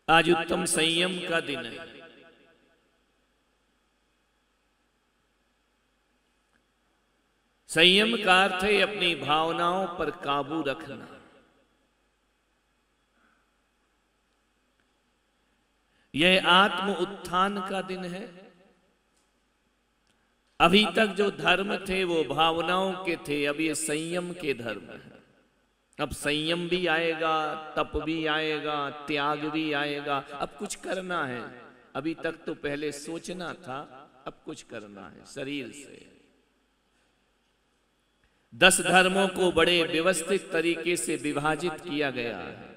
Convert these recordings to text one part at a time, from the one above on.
आज उत्तम संयम का दिन है। संयम का अर्थ है अपनी भावनाओं पर काबू रखना। यह आत्म उत्थान का दिन है। अभी तक जो धर्म थे वो भावनाओं के थे, अब ये संयम के धर्म है। अब संयम भी आएगा, तप भी आएगा, त्याग भी आएगा। अब कुछ करना है। अभी तक तो पहले सोचना था, अब कुछ करना है शरीर से। 10 धर्मों को बड़े व्यवस्थित तरीके से विभाजित किया गया है।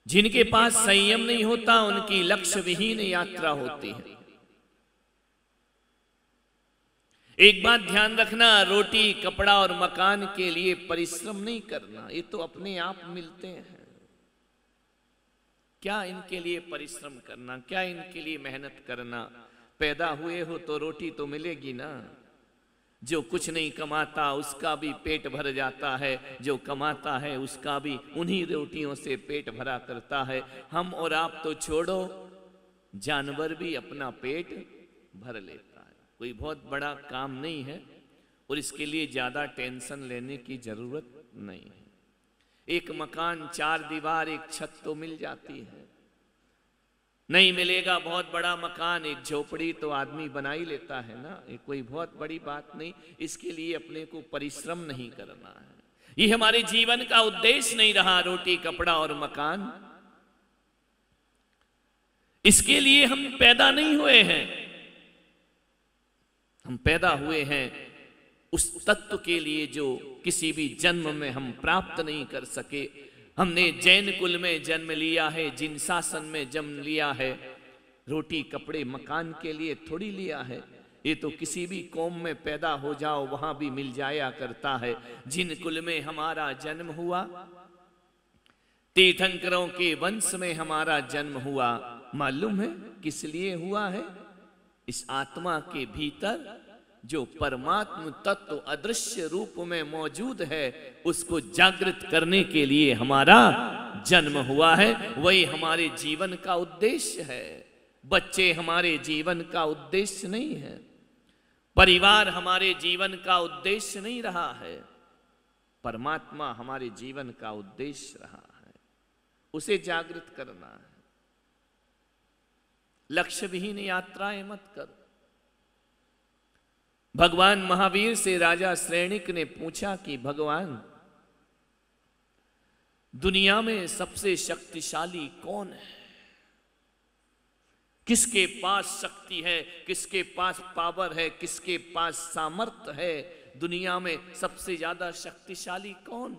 जिनके पास संयम नहीं होता उनकी लक्ष्य विहीन यात्रा होती है। एक बात ध्यान रखना, रोटी कपड़ा और मकान के लिए परिश्रम नहीं करना, ये तो अपने आप मिलते हैं। क्या इनके लिए परिश्रम करना, क्या इनके लिए मेहनत करना। पैदा हुए हो तो रोटी तो मिलेगी ना। जो कुछ नहीं कमाता उसका भी पेट भर जाता है, जो कमाता है उसका भी उन्हीं रोटियों से पेट भरा करता है। हम और आप तो छोड़ो, जानवर भी अपना पेट भर लेता है। कोई बहुत बड़ा काम नहीं है और इसके लिए ज्यादा टेंशन लेने की जरूरत नहीं है। एक मकान, 4 दीवार, एक छत तो मिल जाती है। नहीं मिलेगा बहुत बड़ा मकान, एक झोपड़ी तो आदमी बना ही लेता है ना। ये कोई बहुत बड़ी बात नहीं। इसके लिए अपने को परिश्रम नहीं करना है। ये हमारे जीवन का उद्देश्य नहीं रहा, रोटी कपड़ा और मकान। इसके लिए हम पैदा नहीं हुए हैं। हम पैदा हुए हैं उस तत्व के लिए जो किसी भी जन्म में हम प्राप्त नहीं कर सके। हमने जैन कुल में जन्म लिया है, जिन शासन में जन्म लिया है। रोटी कपड़े मकान के लिए थोड़ी लिया है। ये तो किसी भी कौम में पैदा हो जाओ वहां भी मिल जाया करता है। जिन कुल में हमारा जन्म हुआ, तीर्थंकरों के वंश में हमारा जन्म हुआ, मालूम है किस लिए हुआ है? इस आत्मा के भीतर जो परमात्म तत्व अदृश्य रूप में मौजूद है उसको जागृत करने के लिए हमारा जन्म हुआ है। वही हमारे जीवन का उद्देश्य है। बच्चे हमारे जीवन का उद्देश्य नहीं है। परिवार हमारे जीवन का उद्देश्य नहीं रहा है। परमात्मा हमारे जीवन का उद्देश्य रहा है। उसे जागृत करना है। लक्ष्य विहीन यात्राएं मत करो। भगवान महावीर से राजा श्रेणिक ने पूछा कि भगवान, दुनिया में सबसे शक्तिशाली कौन है? किसके पास शक्ति है, किसके पास पावर है, किसके पास सामर्थ्य है? दुनिया में सबसे ज्यादा शक्तिशाली कौन?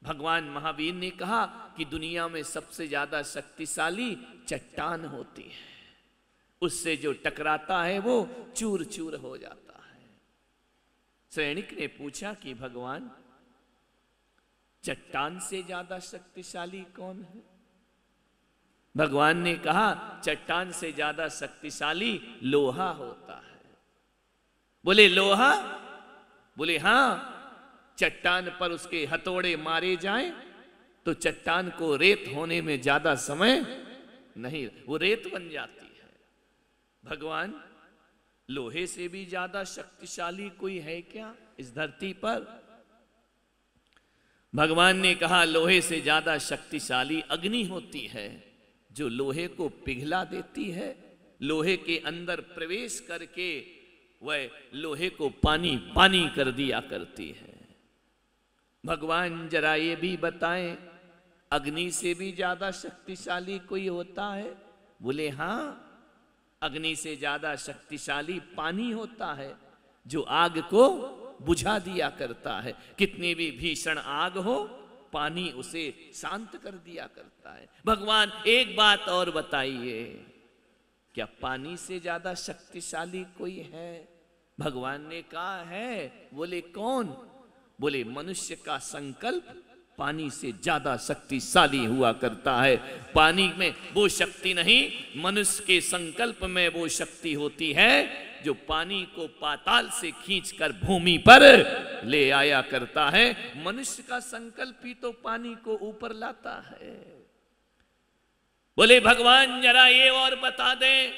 भगवान महावीर ने कहा कि दुनिया में सबसे ज्यादा शक्तिशाली चट्टान होती है। उससे जो टकराता है वो चूर चूर हो जाता है। सैनिक ने पूछा कि भगवान, चट्टान से ज्यादा शक्तिशाली कौन है? भगवान ने कहा चट्टान से ज्यादा शक्तिशाली लोहा होता है। बोले लोहा? बोले हां। चट्टान पर उसके हथौड़े मारे जाएं तो चट्टान को रेत होने में ज्यादा समय नहीं, वो रेत बन जाती है। भगवान, लोहे से भी ज्यादा शक्तिशाली कोई है क्या इस धरती पर? भगवान ने कहा लोहे से ज्यादा शक्तिशाली अग्नि होती है, जो लोहे को पिघला देती है। लोहे के अंदर प्रवेश करके वह लोहे को पानी पानी कर दिया करती है। भगवान जरा ये भी बताएं, अग्नि से भी ज्यादा शक्तिशाली कोई होता है? बोले हां, अग्नि से ज्यादा शक्तिशाली पानी होता है, जो आग को बुझा दिया करता है। कितनी भी भीषण आग हो, पानी उसे शांत कर दिया करता है। भगवान एक बात और बताइए, क्या पानी से ज्यादा शक्तिशाली कोई है? भगवान ने कहा है। बोले कौन? बोले मनुष्य का संकल्प पानी से ज्यादा शक्तिशाली हुआ करता है। पानी में वो शक्ति नहीं, मनुष्य के संकल्प में वो शक्ति होती है जो पानी को पाताल से खींचकर भूमि पर ले आया करता है। मनुष्य का संकल्प ही तो पानी को ऊपर लाता है। बोले भगवान जरा ये और बता दें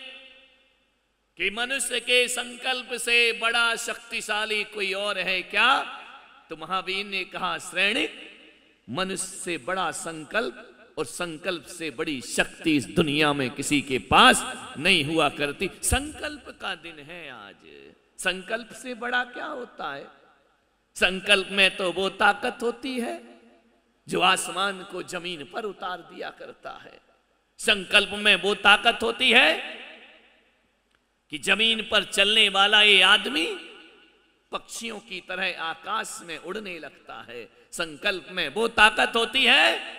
कि मनुष्य के संकल्प से बड़ा शक्तिशाली कोई और है क्या? तो महावीर ने कहा, श्रेणिक, मनुष्य से बड़ा संकल्प और संकल्प से बड़ी शक्ति इस दुनिया में किसी के पास नहीं हुआ करती। संकल्प का दिन है आज। संकल्प से बड़ा क्या होता है? संकल्प में तो वो ताकत होती है जो आसमान को जमीन पर उतार दिया करता है। संकल्प में वो ताकत होती है कि जमीन पर चलने वाला ये आदमी पक्षियों की तरह आकाश में उड़ने लगता है। संकल्प में वो ताकत होती है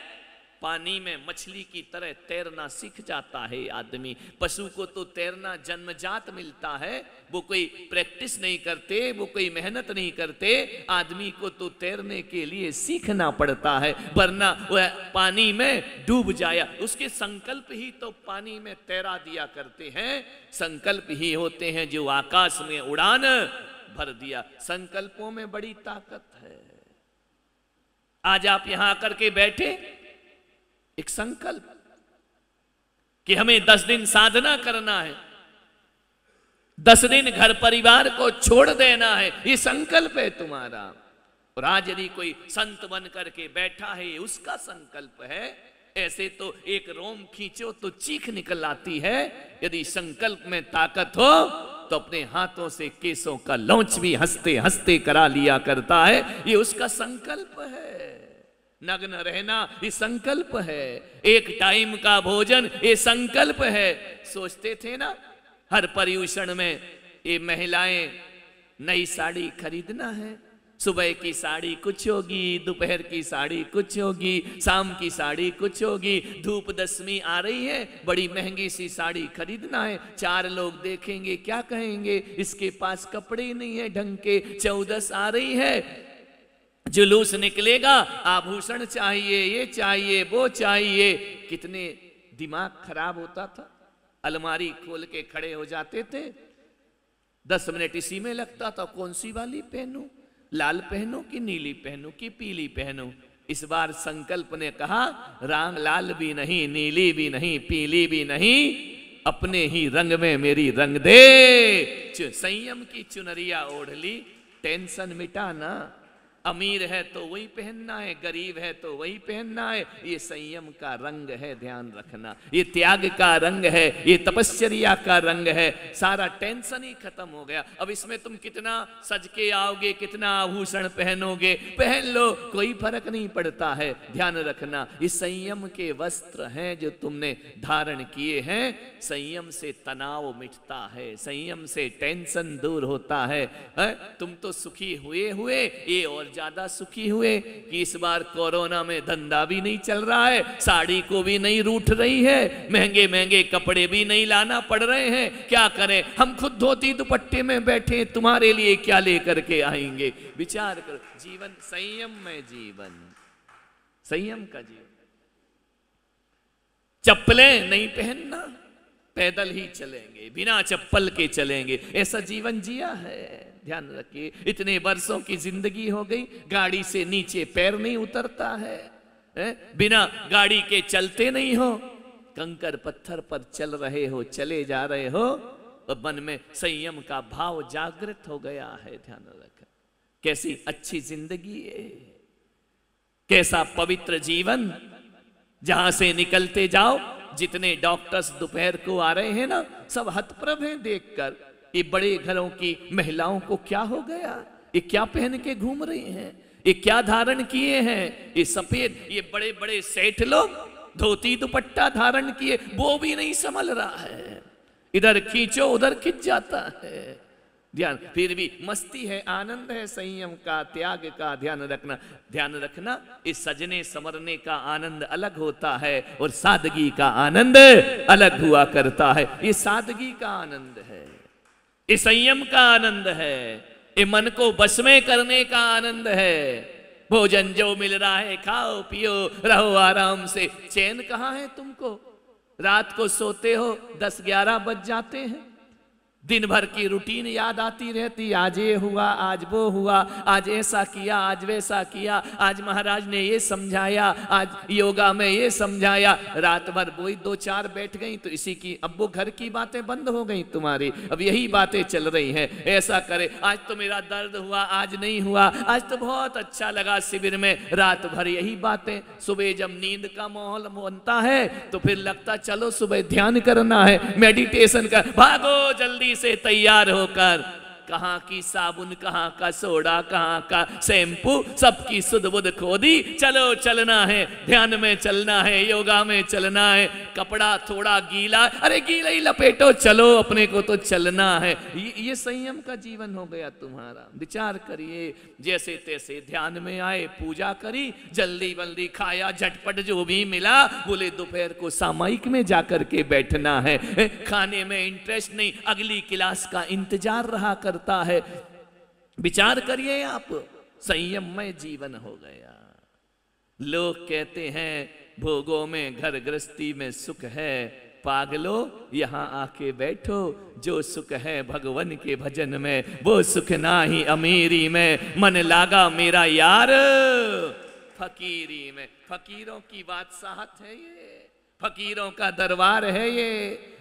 पानी में मछली की तरह तैरना सीख जाता है आदमी। पशु को तो तैरना जन्मजात मिलता है, वो कोई प्रैक्टिस नहीं करते, वो कोई मेहनत नहीं करते। आदमी को तो तैरने के लिए सीखना पड़ता है, वरना वह पानी में डूब जाया। उसके संकल्प ही तो पानी में तैरा दिया करते हैं। संकल्प ही होते हैं जो आकाश में उड़ान भर दिया। संकल्पों में बड़ी ताकत है। आज आप यहां आकर के बैठे, एक संकल्प कि हमें 10 दिन साधना करना है, 10 दिन घर परिवार को छोड़ देना है, ये संकल्प है तुम्हारा। और आज यदि कोई संत बन करके बैठा है, उसका संकल्प है। ऐसे तो एक रोम खींचो तो चीख निकल आती है। यदि संकल्प में ताकत हो तो अपने हाथों से केसों का लौंच भी हंसते हंसते करा लिया करता है। ये उसका संकल्प है। नग्न रहना ये संकल्प है। एक टाइम का भोजन ये संकल्प है। सोचते थे ना हर पर्यूषण में ये महिलाएं नई साड़ी खरीदना है। सुबह की साड़ी कुछ होगी, दोपहर की साड़ी कुछ होगी, शाम की साड़ी कुछ होगी। धूप दशमी आ रही है, बड़ी महंगी सी साड़ी खरीदना है। 4 लोग देखेंगे, क्या कहेंगे, इसके पास कपड़े नहीं है ढंग के। 14 आ रही है, जुलूस निकलेगा, आभूषण चाहिए, ये चाहिए, वो चाहिए। कितने दिमाग खराब होता था। अलमारी खोल के खड़े हो जाते थे, 10 मिनट इसी में लगता था, कौन सी वाली पहनूं, लाल पहनूं कि नीली पहनूं कि पीली पहनूं। इस बार संकल्प ने कहा, रंग लाल भी नहीं, नीली भी नहीं, पीली भी नहीं, अपने ही रंग में मेरी रंग दे। संयम की चुनरिया ओढ़ ली, टेंशन मिटाना। अमीर है तो वही पहनना है, गरीब है तो वही पहनना है। ये संयम का रंग है, ध्यान रखना। ये त्याग का रंग है, ये तपस्या का रंग है। सारा टेंशन ही खत्म हो गया। अब इसमें तुम कितना सज के आओगे, कितना आभूषण पहनोगे, पहन लो, कोई फर्क नहीं पड़ता है। ध्यान रखना, ये संयम के वस्त्र हैं जो तुमने धारण किए हैं। संयम से तनाव मिटता है, संयम से टेंशन दूर होता है। तुम तो सुखी हुए ये और ज्यादा सुखी हुए कि इस बार कोरोना में धंधा भी नहीं चल रहा है, साड़ी को भी नहीं रूठ रही है, महंगे महंगे कपड़े भी नहीं लाना पड़ रहे हैं। क्या करें, हम खुद धोती दुपट्टे में बैठे, तुम्हारे लिए क्या लेकर के आएंगे। विचार करो, जीवन संयम में, जीवन संयम का जीवन। चप्पलें नहीं पहनना, पैदल ही चलेंगे, बिना चप्पल के चलेंगे, ऐसा जीवन जिया है। ध्यान रखिए, इतने वर्षों की जिंदगी हो गई, गाड़ी से नीचे पैर नहीं उतरता है, बिना गाड़ी के चलते नहीं हो, कंकर पत्थर पर चल रहे हो, चले जा रहे हो, और मन में संयम का भाव जागृत हो गया है। ध्यान रख, कैसी अच्छी जिंदगी है, कैसा पवित्र जीवन। जहां से निकलते जाओ, जितने डॉक्टर्स दोपहर को आ रहे हैं ना, सब हतप्रभ हैं देखकर। ये बड़े घरों की महिलाओं को क्या हो गया, ये क्या पहन के घूम रही हैं, ये क्या धारण किए हैं, ये सफेद, ये बड़े बड़े सेठ लोग धोती दुपट्टा धारण किए, वो भी नहीं संभल रहा है। इधर खींचो उधर खिंच जाता है। ध्यान, फिर भी मस्ती है, आनंद है संयम का, त्याग का। ध्यान रखना, ध्यान रखना, इस सजने संवरने का आनंद अलग होता है और सादगी का आनंद अलग हुआ करता है। ये सादगी का आनंद है, ये संयम का आनंद है, ये मन को बस में करने का आनंद है। भोजन जो मिल रहा है खाओ पियो, रहो आराम से। चैन कहाँ है तुमको? रात को सोते हो 10-11 बज जाते हैं, दिन भर की रूटीन याद आती रहती, आज ये हुआ, आज वो हुआ, आज ऐसा किया, आज वैसा किया, आज महाराज ने ये समझाया, आज योगा में ये समझाया। रात भर वही 2-4 बैठ गई तो इसी की, अब वो घर की बातें बंद हो गई तुम्हारी, अब यही बातें चल रही हैं। ऐसा करे, आज तो मेरा दर्द हुआ, आज नहीं हुआ, आज तो बहुत अच्छा लगा शिविर में, रात भर यही बातें। सुबह जब नींद का माहौल बनता है तो फिर लगता चलो सुबह ध्यान करना है, मेडिटेशन कर, भागो जल्दी से तैयार होकर, कहां की साबुन, कहां का सोडा, कहां का शैम्पू, सबकी सुध बुध खो दी, चलो चलना है, ध्यान में चलना है, योगा में चलना है। कपड़ा थोड़ा गीला, अरे गीला ही लपेटो, चलो अपने को तो चलना है। ये संयम का जीवन हो गया तुम्हारा। विचार करिए, जैसे तैसे ध्यान में आए, पूजा करी, जल्दी जल्दी खाया, झटपट जो भी मिला, बोले दोपहर को सामायिक में जाकर के बैठना है, खाने में इंटरेस्ट नहीं, अगली क्लास का इंतजार रहा करता है। विचार करिए आप, संयममय जीवन हो गया। लोग कहते हैं भोगों में घर गृहस्थी में सुख है, पागलो यहां आके बैठो, जो सुख है भगवान के भजन में, वो सुख ना ही अमीरी में, मन लागा मेरा यार फकीरी में। फकीरों की बादशाहत है ये, फकीरों का दरबार है ये,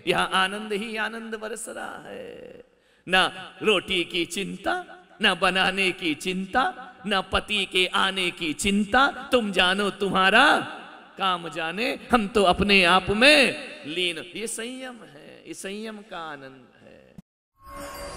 यहाँ आनंद ही आनंद बरस रहा है। ना रोटी की चिंता, ना बनाने की चिंता, ना पति के आने की चिंता, तुम जानो तुम्हारा काम जाने, हम तो अपने आप में लीन। ये संयम है, ये संयम का आनंद है।